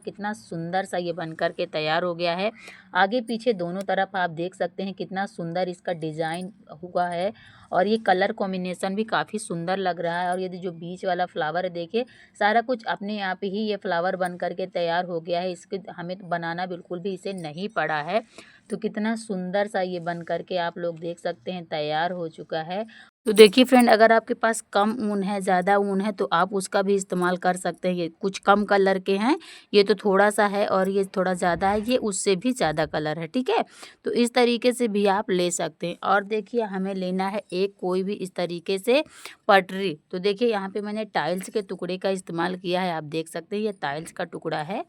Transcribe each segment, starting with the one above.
कितना सुंदर सा ये बन कर के तैयार हो गया है। आगे पीछे दोनों तरफ आप देख सकते हैं कितना सुंदर इसका डिज़ाइन हुआ है और ये कलर कॉम्बिनेशन भी काफ़ी सुंदर लग रहा है। और ये जो बीच वाला फ्लावर है देखिए, सारा कुछ अपने आप ही ये फ्लावर बन कर के तैयार हो गया है। इसके हमें बनाना बिल्कुल भी इसे नहीं पड़ा है। तो कितना सुंदर सा ये बन कर के आप लोग देख सकते हैं तैयार हो चुका है। तो देखिए फ्रेंड, अगर आपके पास कम ऊन है, ज़्यादा ऊन है, तो आप उसका भी इस्तेमाल कर सकते हैं। ये कुछ कम कलर के हैं, ये तो थोड़ा सा है, और ये थोड़ा ज़्यादा है, ये उससे भी ज़्यादा कलर है। ठीक है, तो इस तरीके से भी आप ले सकते हैं। और देखिए हमें लेना है एक कोई भी इस तरीके से पटरी। तो देखिए यहाँ पे मैंने टाइल्स के टुकड़े का इस्तेमाल किया है। आप देख सकते हैं ये टाइल्स का टुकड़ा है।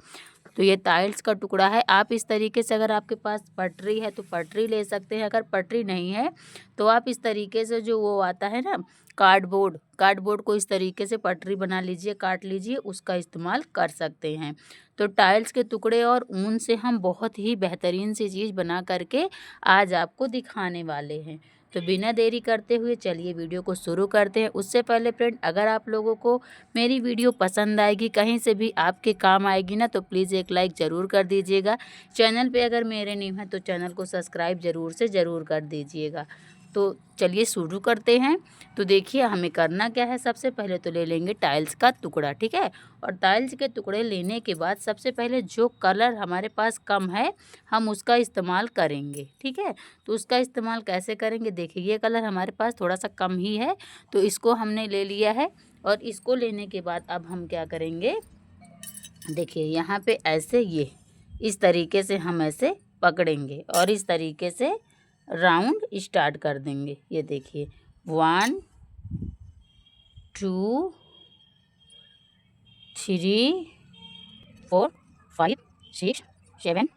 तो ये टाइल्स का टुकड़ा है। आप इस तरीके से, अगर आपके पास पटरी है तो पटरी ले सकते हैं। अगर पटरी नहीं है तो आप इस तरीके से, जो वो आता है ना कार्डबोर्ड को इस तरीके से पटरी बना लीजिए, काट लीजिए, उसका इस्तेमाल कर सकते हैं। तो टाइल्स के टुकड़े और ऊन से हम बहुत ही बेहतरीन सी चीज़ बना करके आज आपको दिखाने वाले हैं। तो बिना देरी करते हुए चलिए वीडियो को शुरू करते हैं। उससे पहले फ्रेंड, अगर आप लोगों को मेरी वीडियो पसंद आएगी, कहीं से भी आपके काम आएगी ना, तो प्लीज़ एक लाइक ज़रूर कर दीजिएगा। चैनल पे अगर मेरे न्यू हैं तो चैनल को सब्सक्राइब ज़रूर कर दीजिएगा। तो चलिए शुरू करते हैं। तो देखिए हमें करना क्या है। सबसे पहले तो ले लेंगे टाइल्स का टुकड़ा, ठीक है। और टाइल्स के टुकड़े लेने के बाद सबसे पहले जो कलर हमारे पास कम है हम उसका इस्तेमाल करेंगे, ठीक है। तो उसका इस्तेमाल कैसे करेंगे, देखिए ये कलर हमारे पास थोड़ा सा कम ही है, तो इसको हमने ले लिया है। और इसको लेने के बाद अब हम क्या करेंगे, देखिए यहाँ पे ऐसे ये इस तरीके से हम ऐसे पकड़ेंगे और इस तरीके से राउंड स्टार्ट कर देंगे। ये देखिए 1 2 3 4 5 6 7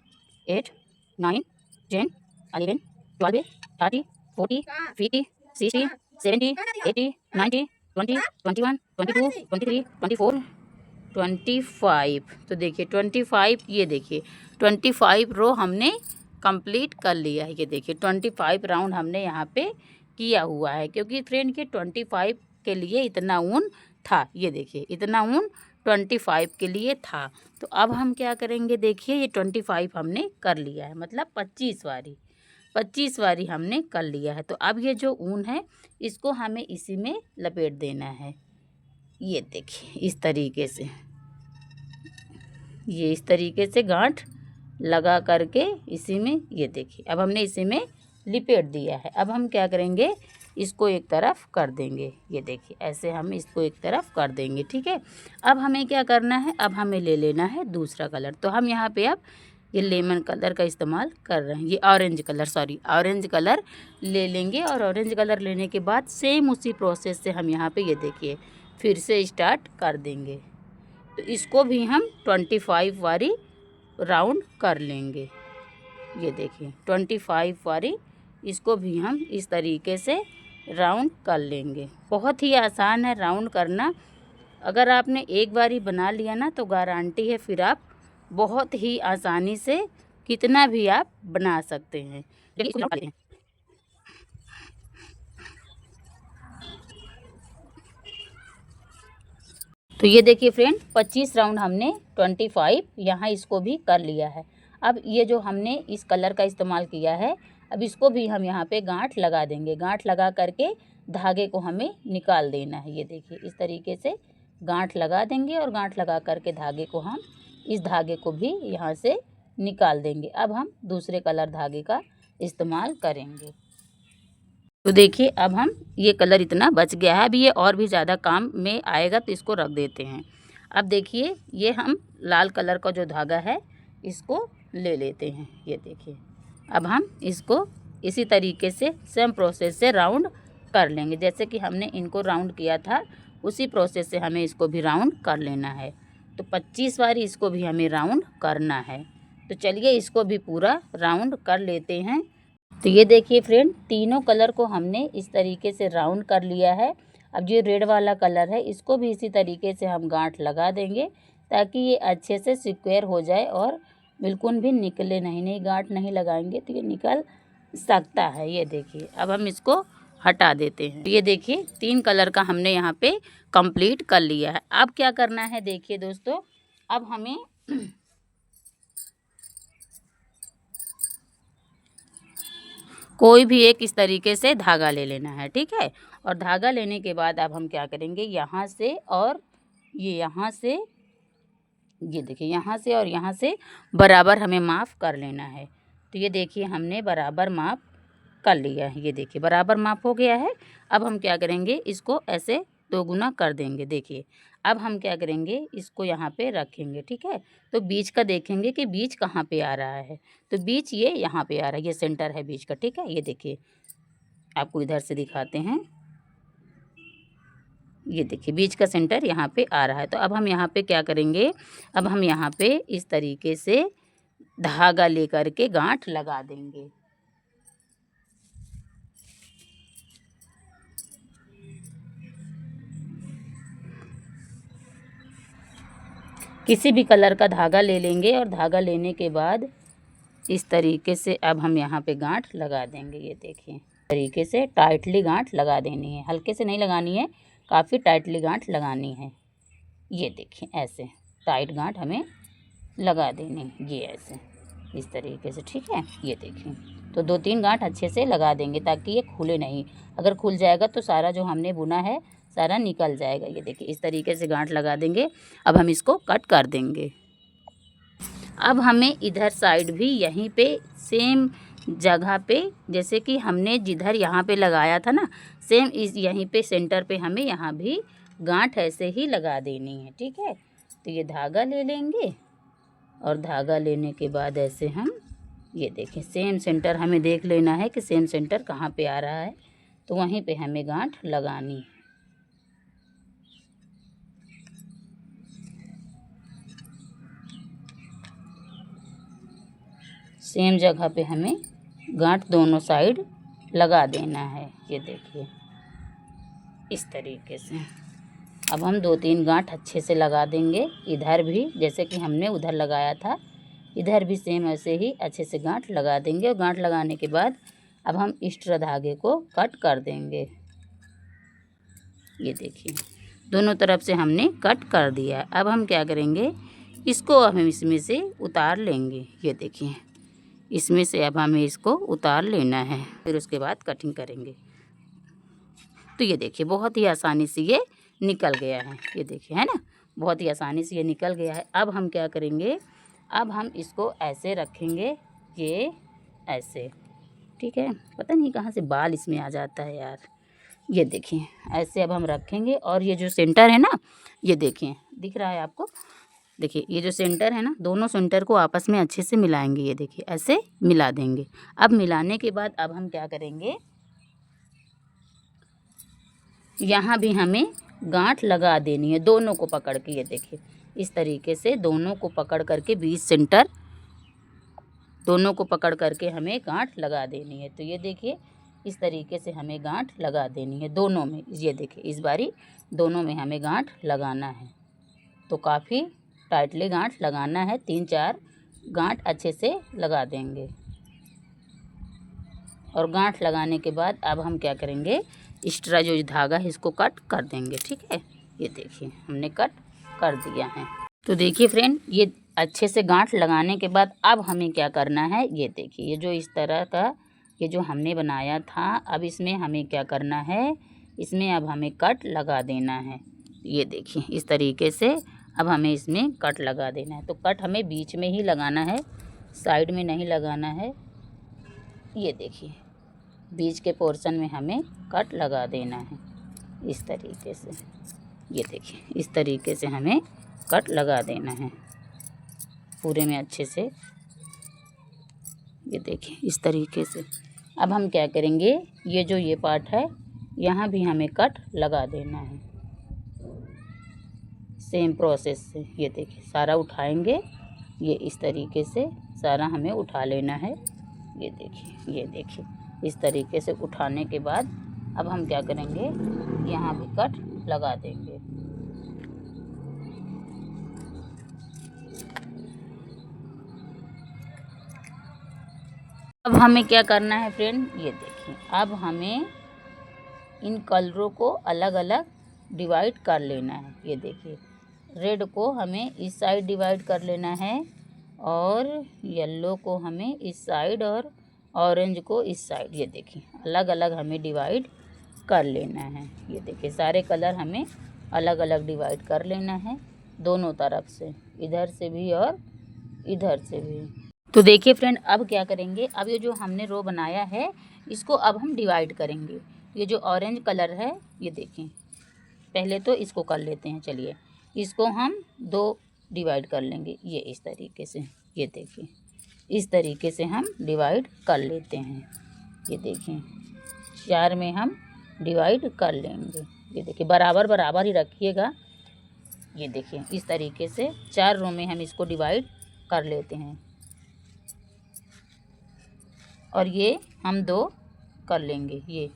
8 9 10 11 12 13 14 15 16 17 18 19 20 21 22 23 24 25। तो देखिए 25, ये देखिए 25 रो हमने कंप्लीट कर लिया है। ये देखिए 25 राउंड हमने यहाँ पे किया हुआ है, क्योंकि फ्रेंड के 25 के लिए इतना ऊन था। ये देखिए इतना ऊन 25 के लिए था। तो अब हम क्या करेंगे, देखिए ये 25 हमने कर लिया है, मतलब 25 वारी हमने कर लिया है। तो अब ये जो ऊन है इसको हमें इसी में लपेट देना है। ये देखिए इस तरीके से, ये इस तरीके से गांठ लगा करके इसी में, ये देखिए अब हमने इसी में लिपेट दिया है। अब हम क्या करेंगे, इसको एक तरफ कर देंगे। ये देखिए ऐसे हम इसको एक तरफ कर देंगे, ठीक है। अब हमें क्या करना है, अब हमें ले लेना है दूसरा कलर। तो हम यहाँ पे अब ये लेमन कलर का इस्तेमाल कर रहे हैं, ये ऑरेंज कलर ले लेंगे। और ऑरेंज कलर लेने के बाद सेम उसी प्रोसेस से हम यहाँ पे, ये देखिए फिर से स्टार्ट कर देंगे। तो इसको भी हम 25 वारी राउंड कर लेंगे। ये देखिए 25 वारी इसको भी हम इस तरीके से राउंड कर लेंगे। बहुत ही आसान है राउंड करना। अगर आपने एक बारी बना लिया ना तो गारंटी है फिर आप बहुत ही आसानी से कितना भी आप बना सकते हैं। तो ये देखिए फ्रेंड 25 राउंड हमने 25 यहाँ इसको भी कर लिया है। अब ये जो हमने इस कलर का इस्तेमाल किया है, अब इसको भी हम यहाँ पे गांठ लगा देंगे। गांठ लगा करके धागे को हमें निकाल देना है। ये देखिए इस तरीके से गांठ लगा देंगे और गांठ लगा करके धागे को हम, इस धागे को भी यहाँ से निकाल देंगे। अब हम दूसरे कलर धागे का इस्तेमाल करेंगे। तो देखिए अब हम, ये कलर इतना बच गया है, अभी ये और भी ज़्यादा काम में आएगा तो इसको रख देते हैं। अब देखिए ये हम लाल कलर का जो धागा है इसको ले लेते हैं। ये देखिए अब हम इसको इसी तरीके से सेम प्रोसेस से राउंड कर लेंगे। जैसे कि हमने इनको राउंड किया था उसी प्रोसेस से हमें इसको भी राउंड कर लेना है। तो 25 बार इसको भी हमें राउंड करना है। तो चलिए इसको भी पूरा राउंड कर लेते हैं। तो ये देखिए फ्रेंड, तीनों कलर को हमने इस तरीके से राउंड कर लिया है। अब जो रेड वाला कलर है इसको भी इसी तरीके से हम गांठ लगा देंगे ताकि ये अच्छे से स्क्वायर हो जाए और बिल्कुल भी निकले नहीं गांठ नहीं लगाएंगे तो ये निकल सकता है। ये देखिए अब हम इसको हटा देते हैं। ये देखिए 3 कलर का हमने यहाँ पे कंप्लीट कर लिया है। अब क्या करना है, देखिए दोस्तों, अब हमें कोई भी एक इस तरीके से धागा ले लेना है, ठीक है। और धागा लेने के बाद अब हम क्या करेंगे, यहाँ से और ये यहाँ से, ये देखिए यहाँ से और यहाँ से बराबर हमें माप कर लेना है। तो ये देखिए हमने बराबर माप कर लिया है, ये देखिए बराबर माप हो गया है। अब हम क्या करेंगे, इसको ऐसे 2 गुना कर देंगे। देखिए अब हम क्या करेंगे, इसको यहाँ पे रखेंगे, ठीक है। तो बीच का देखेंगे कि बीच कहाँ पे आ रहा है। तो बीच ये यहाँ पे आ रहा है, ये सेंटर है बीच का, ठीक है। ये देखिए आपको इधर से दिखाते हैं, ये देखिए बीच का सेंटर यहाँ पे आ रहा है। तो अब हम यहाँ पे क्या करेंगे, अब हम यहाँ पे इस तरीके से धागा लेकर के गांठ लगा देंगे। किसी भी कलर का धागा ले लेंगे और धागा लेने के बाद इस तरीके से अब हम यहाँ पे गांठ लगा देंगे। ये देखिए तरीके से टाइटली गांठ लगा देनी है, हल्के से नहीं लगानी है, काफ़ी टाइटली गांठ लगानी है। ये देखिए ऐसे टाइट गांठ हमें लगा देनी है, ये ऐसे इस तरीके से, ठीक है। ये देखिए तो 2-3 गांठ अच्छे से लगा देंगे ताकि ये खुले नहीं, अगर खुल जाएगा तो सारा जो हमने बुना है सारा निकल जाएगा। ये देखिए इस तरीके से गांठ लगा देंगे। अब हम इसको कट कर देंगे। अब हमें इधर साइड भी यहीं पे सेम जगह पे, जैसे कि हमने जिधर यहाँ पे लगाया था ना, सेम इस यहीं पे सेंटर पे हमें यहाँ भी गांठ ऐसे ही लगा देनी है, ठीक है। तो ये धागा ले लेंगे और धागा लेने के बाद ऐसे हम, ये देखें सेम सेंटर हमें देख लेना है कि सेम सेंटर कहाँ पे आ रहा है, तो वहीं पे हमें गांठ लगानी है। सेम जगह पे हमें गांठ दोनों साइड लगा देना है। ये देखिए इस तरीके से अब हम 2-3 गांठ अच्छे से लगा देंगे। इधर भी जैसे कि हमने उधर लगाया था, इधर भी सेम ऐसे ही अच्छे से गांठ लगा देंगे। और गांठ लगाने के बाद अब हम एक्स्ट्रा धागे को कट कर देंगे। ये देखिए दोनों तरफ से हमने कट कर दिया। अब हम क्या करेंगे, इसको हम इसमें से उतार लेंगे। ये देखिए इसमें से अब हमें इसको उतार लेना है, फिर उसके बाद कटिंग करेंगे। तो ये देखिए बहुत ही आसानी से ये निकल गया है, ये देखिए है ना, बहुत ही आसानी से ये निकल गया है। अब हम क्या करेंगे, अब हम इसको ऐसे रखेंगे, ये ऐसे, ठीक है। पता नहीं कहाँ से बाल इसमें आ जाता है यार। ये देखिए ऐसे अब हम रखेंगे और ये जो सेंटर है ना, ये देखिए दिख रहा है आपको, देखिए ये जो सेंटर है ना, दोनों सेंटर को आपस में अच्छे से मिलाएंगे। ये देखिए ऐसे मिला देंगे। अब मिलाने के बाद अब हम क्या करेंगे, यहाँ भी हमें गांठ लगा देनी है दोनों को पकड़ के। ये देखिए इस तरीके से दोनों को पकड़ करके 20 सेंटर दोनों को पकड़ करके हमें गांठ लगा देनी है। तो ये देखिए इस तरीके से हमें गांठ लगा देनी है दोनों में। ये देखिए इस बारी दोनों में हमें गांठ लगाना है, तो काफ़ी टाइटली गांठ लगाना है। 3-4 गांठ अच्छे से लगा देंगे। और गांठ लगाने के बाद अब हम क्या करेंगे, एक्स्ट्रा जो धागा है इसको कट कर देंगे, ठीक है। ये देखिए हमने कट कर दिया है। तो देखिए फ्रेंड, ये अच्छे से गांठ लगाने के बाद अब हमें क्या करना है, ये देखिए ये जो इस तरह का ये जो हमने बनाया था, अब इसमें हमें क्या करना है, इसमें अब हमें कट लगा देना है। ये देखिए इस तरीके से अब हमें इसमें कट लगा देना है। तो कट हमें बीच में ही लगाना है, साइड में नहीं लगाना है। ये देखिए बीच के पोर्शन में हमें कट लगा देना है इस तरीके से। ये देखिए इस तरीके से हमें कट लगा देना है पूरे में अच्छे से। ये देखिए इस तरीके से। अब हम क्या करेंगे, ये जो ये पार्ट है यहाँ भी हमें कट लगा देना है सेम प्रोसेस से। ये देखिए सारा उठाएंगे, ये इस तरीके से सारा हमें उठा लेना है। ये देखिए इस तरीके से उठाने के बाद अब हम क्या करेंगे, यहाँ भी कट लगा देंगे। अब हमें क्या करना है फ्रेंड, ये देखिए अब हमें इन कलरों को अलग अलग डिवाइड कर लेना है। ये देखिए रेड को हमें इस साइड डिवाइड कर लेना है और येलो को हमें इस साइड और ऑरेंज को इस साइड, ये देखिए अलग अलग हमें डिवाइड कर लेना है। ये देखिए सारे कलर हमें अलग अलग डिवाइड कर लेना है दोनों तरफ से, इधर से भी और इधर से भी। तो देखिए फ्रेंड, अब क्या करेंगे, अब ये जो हमने रो बनाया है इसको अब हम डिवाइड करेंगे। ये जो ऑरेंज कलर है ये देखिए, पहले तो इसको कर लेते हैं। चलिए इसको हम 2 डिवाइड कर लेंगे, ये इस तरीके से। ये देखिए इस तरीके से हम डिवाइड कर लेते हैं। ये देखिए 4 में हम डिवाइड कर लेंगे। ये देखिए बराबर बराबर ही रखिएगा। ये देखिए इस तरीके से 4 रो में हम इसको डिवाइड कर लेते हैं और ये हम 2 कर लेंगे। ये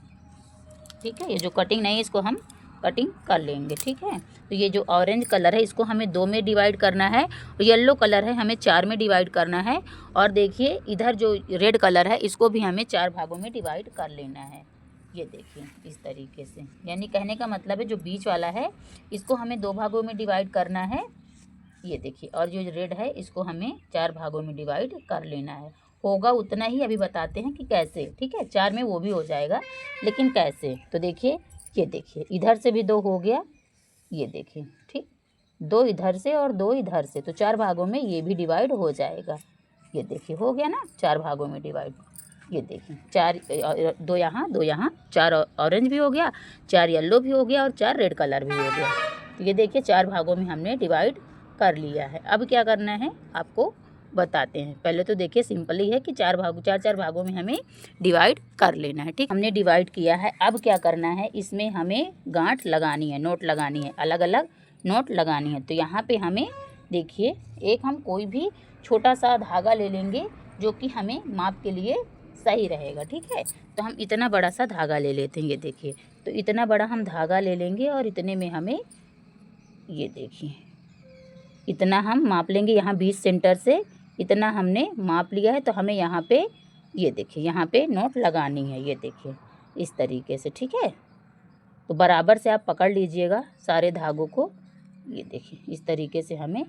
ठीक है, ये जो कटिंग नहीं है इसको हम कटिंग कर लेंगे। ठीक है, तो ये जो ऑरेंज कलर है इसको हमें 2 में डिवाइड करना है और येलो कलर है हमें 4 में डिवाइड करना है। और देखिए इधर जो रेड कलर है इसको भी हमें 4 भागों में डिवाइड कर लेना है। ये देखिए इस तरीके से, यानी कहने का मतलब है जो बीच वाला है इसको हमें 2 भागों में डिवाइड करना है। ये देखिए, और जो रेड है इसको हमें 4 भागों में डिवाइड कर लेना है। होगा उतना ही, अभी बताते हैं कि कैसे। ठीक है, 4 में वो भी हो जाएगा, लेकिन कैसे। तो देखिए ये देखिए इधर से भी 2 हो गया। ये देखिए ठीक, 2 इधर से और 2 इधर से, तो 4 भागों में ये भी डिवाइड हो जाएगा। ये देखिए हो गया ना 4 भागों में डिवाइड। ये देखिए 4 2 यहाँ 2 यहाँ, 4 ऑरेंज भी हो गया, 4 येलो भी हो गया और 4 रेड कलर भी हो गया। तो ये देखिए 4 भागों में हमने डिवाइड कर लिया है। अब क्या करना है आपको बताते हैं। पहले तो देखिए सिंपल ही है कि 4 भागों में हमें डिवाइड कर लेना है। ठीक, हमने डिवाइड किया है। अब क्या करना है, इसमें हमें गांठ लगानी है, नोट लगानी है, अलग अलग नोट लगानी है। तो यहाँ पे हमें देखिए एक हम कोई भी छोटा सा धागा ले लेंगे जो कि हमें माप के लिए सही रहेगा। ठीक है, तो हम इतना बड़ा सा धागा ले लेते हैं। ये देखिए, तो इतना बड़ा हम धागा ले लेंगे और इतने में हमें, ये देखिए इतना हम माप लेंगे। यहाँ 20 सेंटर से इतना हमने माप लिया है, तो हमें यहाँ पे, ये देखिए यहाँ पे नोट लगानी है। ये देखिए इस तरीके से। ठीक है, तो बराबर से आप पकड़ लीजिएगा सारे धागों को। ये देखिए इस तरीके से हमें,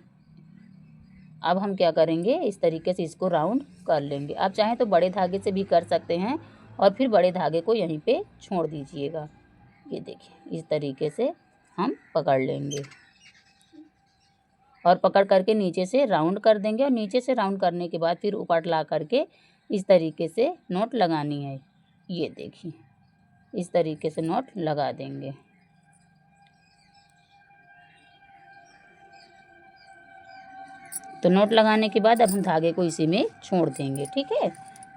अब हम क्या करेंगे, इस तरीके से इसको राउंड कर लेंगे। आप चाहें तो बड़े धागे से भी कर सकते हैं और फिर बड़े धागे को यहीं पे छोड़ दीजिएगा। ये देखिए इस तरीके से हम पकड़ लेंगे और पकड़ करके नीचे से राउंड कर देंगे और नीचे से राउंड करने के बाद फिर ऊपर ला करके इस तरीके से नोट लगानी है। ये देखिए इस तरीके से नोट लगा देंगे। तो नोट लगाने के बाद अब हम धागे को इसी में छोड़ देंगे। ठीक है,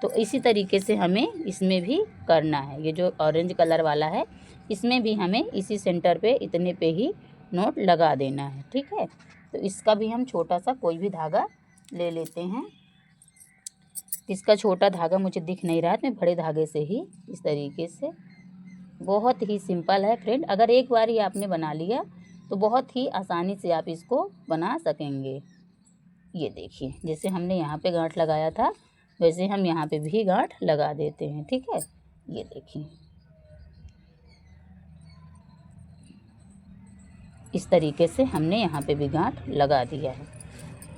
तो इसी तरीके से हमें इसमें भी करना है। ये जो ऑरेंज कलर वाला है इसमें भी हमें इसी सेंटर पे इतने पे ही नोट लगा देना है। ठीक है, तो इसका भी हम छोटा सा कोई भी धागा ले लेते हैं। इसका छोटा धागा मुझे दिख नहीं रहा है, मैं बड़े धागे से ही इस तरीके से, बहुत ही सिंपल है फ्रेंड। अगर एक बार ही आपने बना लिया तो बहुत ही आसानी से आप इसको बना सकेंगे। ये देखिए जैसे हमने यहाँ पे गांठ लगाया था वैसे हम यहाँ पे भी गांठ लगा देते हैं। ठीक है, ये देखिए इस तरीके से हमने यहाँ पे भी गांठ लगा दिया है।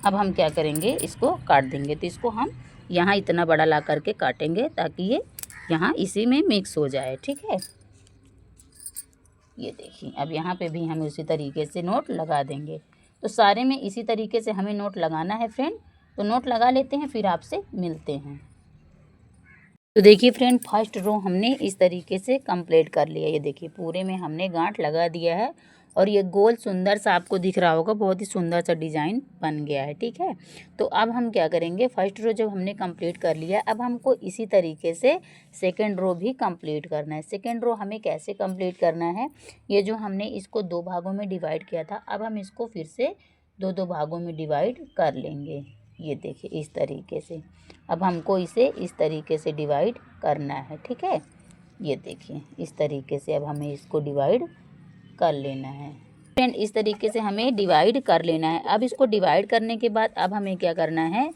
अब हम क्या करेंगे, इसको काट देंगे। तो इसको हम यहाँ इतना बड़ा ला करके काटेंगे ताकि ये यहाँ इसी में मिक्स हो जाए। ठीक है, ये देखिए अब यहाँ पे भी हम उसी तरीके से नोट लगा देंगे। तो सारे में इसी तरीके से हमें नोट लगाना है फ्रेंड। तो नोट लगा लेते हैं, फिर आपसे मिलते हैं। तो देखिए फ्रेंड, फर्स्ट रो हमने इस तरीके से कंप्लीट कर लिया। ये देखिए पूरे में हमने गांठ लगा दिया है और ये गोल सुंदर सा आपको दिख रहा होगा, बहुत ही सुंदर सा डिज़ाइन बन गया है। ठीक है, तो अब हम क्या करेंगे, फर्स्ट रो जब हमने कंप्लीट कर लिया, अब हमको इसी तरीके से सेकंड रो भी कंप्लीट करना है। सेकंड रो हमें कैसे कंप्लीट करना है, ये जो हमने इसको 2 भागों में डिवाइड किया था, अब हम इसको फिर से 2-2 भागों में डिवाइड कर लेंगे। ये देखिए इस तरीके से, अब हमको इसे इस तरीके से डिवाइड करना है। ठीक है, ये देखिए इस तरीके से अब हमें इसको डिवाइड कर लेना है फ्रेंड। इस तरीके से हमें डिवाइड कर लेना है। अब इसको डिवाइड करने के बाद अब हमें क्या करना है,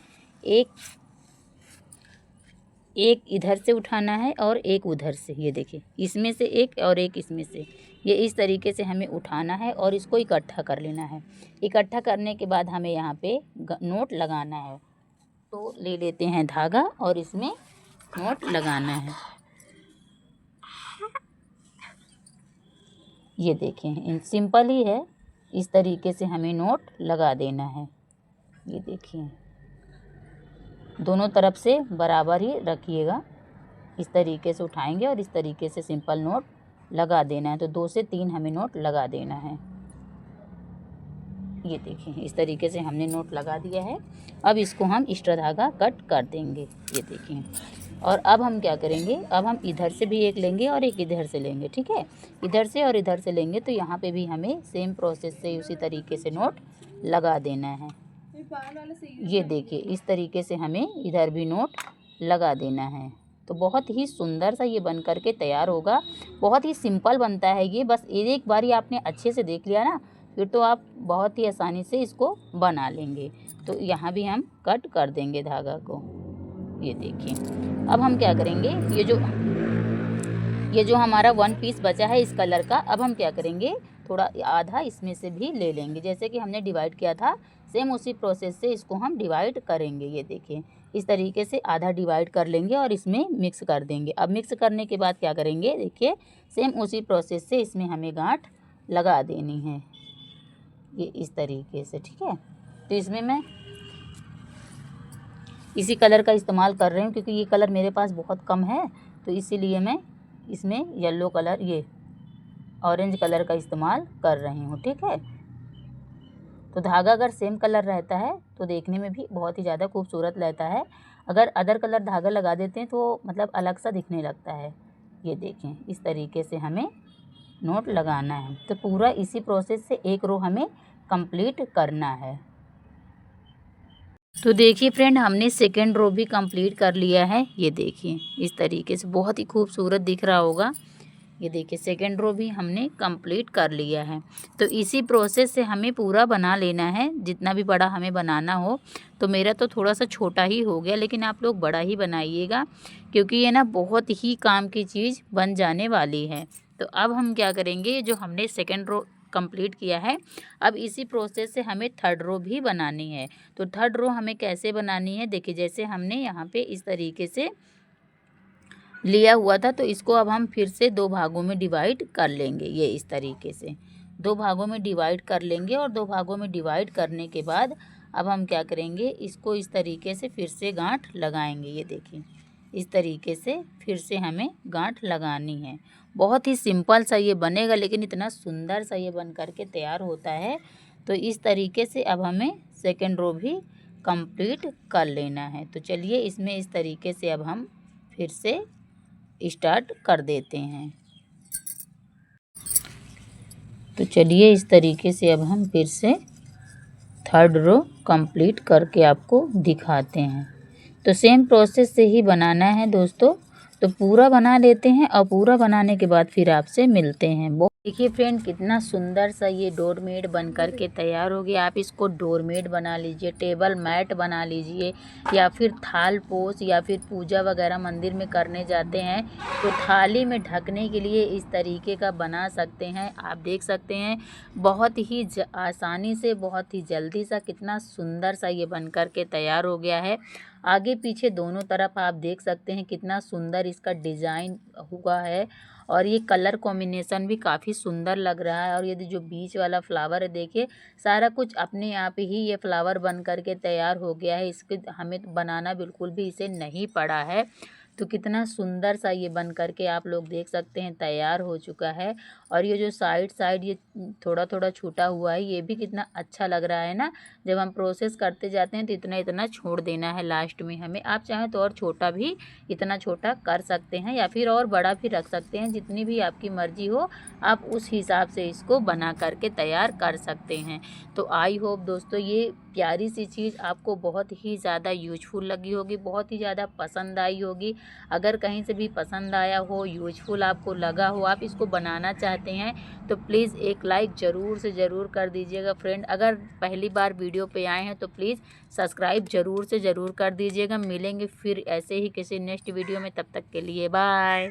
एक इधर से उठाना है और एक उधर से। ये देखिए इसमें से एक और एक इसमें से, ये इस तरीके से हमें उठाना है और इसको इकट्ठा कर लेना है। इकट्ठा करने के बाद हमें यहाँ पे नोट लगाना है। तो ले लेते हैं धागा और इसमें नोट लगाना है। ये देखें, सिंपल ही है, इस तरीके से हमें नोट लगा देना है। ये देखिए, दोनों तरफ से बराबर ही रखिएगा। इस तरीके से उठाएंगे और इस तरीके से सिंपल नोट लगा देना है। तो 2 से 3 हमें नोट लगा देना है। ये देखिए, इस तरीके से हमने नोट लगा दिया है। अब इसको हम एक्स्ट्रा धागा कट कर देंगे। ये देखिए, और अब हम क्या करेंगे, अब हम इधर से भी एक लेंगे और एक इधर से लेंगे। ठीक है, इधर से और इधर से लेंगे तो यहाँ पे भी हमें सेम प्रोसेस से उसी तरीके से नोट लगा देना है। ये देखिए, इस तरीके से हमें इधर भी नोट लगा देना है। तो बहुत ही सुंदर सा ये बन करके तैयार होगा। बहुत ही सिंपल बनता है ये, बस एक बार ही आपने अच्छे से देख लिया ना, फिर तो आप बहुत ही आसानी से इसको बना लेंगे। तो यहाँ भी हम कट कर देंगे धागा को। ये देखिए, अब हम क्या करेंगे, ये जो हमारा 1 पीस बचा है इस कलर का, अब हम क्या करेंगे, थोड़ा आधा इसमें से भी ले लेंगे। जैसे कि हमने डिवाइड किया था, सेम उसी प्रोसेस से इसको हम डिवाइड करेंगे। ये देखिए, इस तरीके से आधा डिवाइड कर लेंगे और इसमें मिक्स कर देंगे। अब मिक्स करने के बाद क्या करेंगे, देखिए सेम उसी प्रोसेस से इसमें हमें गांठ लगा देनी है। ये इस तरीके से, ठीक है। तो इसमें मैं इसी कलर का इस्तेमाल कर रही हूँ क्योंकि ये कलर मेरे पास बहुत कम है, तो इसीलिए मैं इसमें येलो कलर, ये ऑरेंज कलर का इस्तेमाल कर रही हूँ। ठीक है, तो धागा अगर सेम कलर रहता है तो देखने में भी बहुत ही ज़्यादा खूबसूरत रहता है। अगर अदर कलर धागा लगा देते हैं तो मतलब अलग सा दिखने लगता है। ये देखें, इस तरीके से हमें नोट लगाना है। तो पूरा इसी प्रोसेस से एक रो हमें कंप्लीट करना है। तो देखिए फ्रेंड, हमने सेकेंड रो भी कंप्लीट कर लिया है। ये देखिए, इस तरीके से बहुत ही खूबसूरत दिख रहा होगा। ये देखिए, सेकेंड रो भी हमने कंप्लीट कर लिया है। तो इसी प्रोसेस से हमें पूरा बना लेना है, जितना भी बड़ा हमें बनाना हो। तो मेरा तो थोड़ा सा छोटा ही हो गया, लेकिन आप लोग बड़ा ही बनाइएगा क्योंकि ये ना बहुत ही काम की चीज़ बन जाने वाली है। तो अब हम क्या करेंगे, जो हमने सेकेंड रो कंप्लीट किया है, अब इसी प्रोसेस से हमें थर्ड रो भी बनानी है। तो थर्ड रो हमें कैसे बनानी है, देखिए जैसे हमने यहाँ पे इस तरीके से लिया हुआ था, तो इसको अब हम फिर से 2 भागों में डिवाइड कर लेंगे। ये इस तरीके से 2 भागों में डिवाइड कर लेंगे और 2 भागों में डिवाइड करने के बाद अब हम क्या करेंगे, इसको इस तरीके से फिर से गांठ लगाएंगे। ये देखिए, इस तरीके से फिर से हमें गांठ लगानी है। बहुत ही सिंपल सा ये बनेगा, लेकिन इतना सुंदर सा ये बन करके तैयार होता है। तो इस तरीके से अब हमें सेकेंड रो भी कंप्लीट कर लेना है। तो चलिए, इसमें इस तरीके से अब हम फिर से स्टार्ट कर देते हैं। तो चलिए, इस तरीके से अब हम फिर से थर्ड रो कंप्लीट करके आपको दिखाते हैं। तो सेम प्रोसेस से ही बनाना है दोस्तों। तो पूरा बना लेते हैं और पूरा बनाने के बाद फिर आपसे मिलते हैं। देखिए फ्रेंड, कितना सुंदर सा ये डोरमेट बन कर के तैयार हो गया। आप इसको डोरमेट बना लीजिए, टेबल मैट बना लीजिए, या फिर थाल पोस, या फिर पूजा वगैरह मंदिर में करने जाते हैं तो थाली में ढकने के लिए इस तरीके का बना सकते हैं। आप देख सकते हैं, बहुत ही आसानी से, बहुत ही जल्दी सा कितना सुंदर सा ये बन कर के तैयार हो गया है। आगे पीछे दोनों तरफ आप देख सकते हैं कितना सुंदर इसका डिज़ाइन हुआ है, और ये कलर कॉम्बिनेशन भी काफ़ी सुंदर लग रहा है। और ये जो बीच वाला फ्लावर है, देखिए सारा कुछ अपने आप ही ये फ्लावर बन करके तैयार हो गया है। इसके हमें बनाना बिल्कुल भी इसे नहीं पड़ा है। तो कितना सुंदर सा ये बन करके आप लोग देख सकते हैं तैयार हो चुका है। और ये जो साइड साइड ये थोड़ा थोड़ा छूटा हुआ है, ये भी कितना अच्छा लग रहा है ना। जब हम प्रोसेस करते जाते हैं तो इतना इतना छोड़ देना है लास्ट में हमें। आप चाहें तो और छोटा भी, इतना छोटा कर सकते हैं, या फिर और बड़ा भी रख सकते हैं, जितनी भी आपकी मर्जी हो आप उस हिसाब से इसको बना करके तैयार कर सकते हैं। तो आई होप दोस्तों, ये प्यारी सी चीज़ आपको बहुत ही ज़्यादा यूजफुल लगी होगी, बहुत ही ज़्यादा पसंद आई होगी। अगर कहीं से भी पसंद आया हो, यूजफुल आपको लगा हो, आप इसको बनाना चाहते हैं तो प्लीज़ एक लाइक ज़रूर से ज़रूर कर दीजिएगा फ्रेंड। अगर पहली बार वीडियो पे आए हैं तो प्लीज़ सब्सक्राइब ज़रूर से ज़रूर कर दीजिएगा। मिलेंगे फिर ऐसे ही किसी नेक्स्ट वीडियो में, तब तक के लिए बाय।